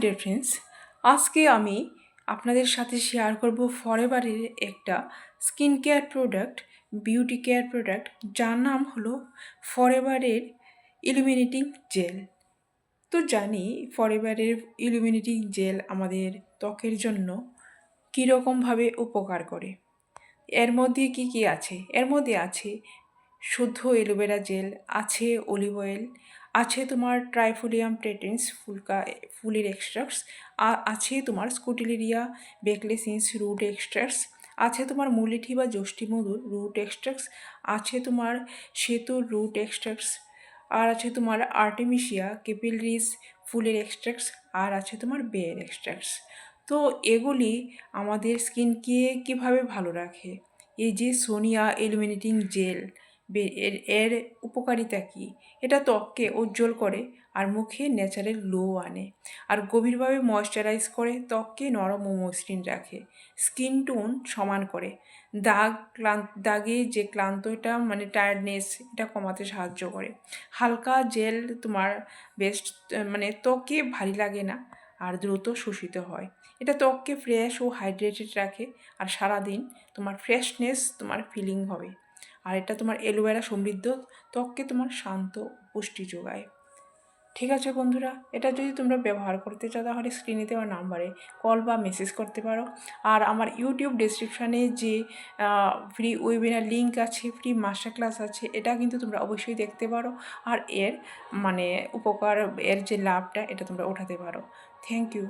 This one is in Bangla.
ডিয়ার ফ্রেন্ডস, আজকে আমি আপনাদের সাথে শেয়ার করব ফরএভারের একটা skin care product, beauty care product, যার নাম হলো ফরএভারের ইলুমিনেটিং জেল। তো জানি ফরএভারের ইলুমিনেটিং জেল আমাদের ত্বকের জন্য কীরকমভাবে উপকার করে। এর মধ্যে কি কি আছে? এর মধ্যে আছে শুদ্ধ অ্যালোভেরা জেল, আছে অলিভ অয়েল, আছে তোমার ট্রাইফোলিয়াম টেটেন্স ফুলের এক্সট্রাক্টস, আছে তোমার স্কুটিলেরিয়া বেকলেসিন্স রুট এক্সট্রাক্টস, আছে তোমার মুলিঠি বা যষ্টি মধুর রুট এক্সট্রাক্টস, আছে তোমার সেতুর রুট এক্সট্রাক্টস, আর আছে তোমার আর্টেমিসিয়া কেপিলরিস ফুলের এক্সট্রাক্টস, আর আছে তোমার বেয়ের এক্সট্রাক্টস। তো এগুলি আমাদের স্কিনকে কীভাবে ভালো রাখে? এই যে সোনিয়া ইলুমিনেটিং জেল, এর উপকারিতা কী? এটা ত্বককে উজ্জ্বল করে আর মুখে ন্যাচারাল গ্লো আনে, আর গভীরভাবে ময়শ্চারাইজ করে, ত্বককে নরম ও মসৃণ রাখে, স্কিন টোন সমান করে, দাগে যে ক্লান্তটা মানে টায়ার্ডনেস এটা কমাতে সাহায্য করে। হালকা জেল তোমার বেস্ট মানে ত্বকে ভারী লাগে না আর দ্রুত শোষিত হয়। এটা ত্বককে ফ্রেশ ও হাইড্রেটেড রাখে আর সারাদিন তোমার ফ্রেশনেস তোমার ফিলিং হবে। আর এটা তোমার অ্যালোভেরা সমৃদ্ধ, ত্বককে তোমার শান্ত পুষ্টি যোগায়। ঠিক আছে বন্ধুরা, এটা যদি তোমরা ব্যবহার করতে চাও তাহলে স্ক্রিনে দেওয়া নাম্বারে কল বা মেসেজ করতে পারো। আর আমার ইউটিউব ডেসক্রিপশানে যে ফ্রি ওয়েবিনার লিঙ্ক আছে, ফ্রি মাস্টার ক্লাস আছে, এটা কিন্তু তোমরা অবশ্যই দেখতে পারো। আর এর মানে উপকার, এর যে লাভটা এটা তোমরা উঠাতে পারো। Thank you.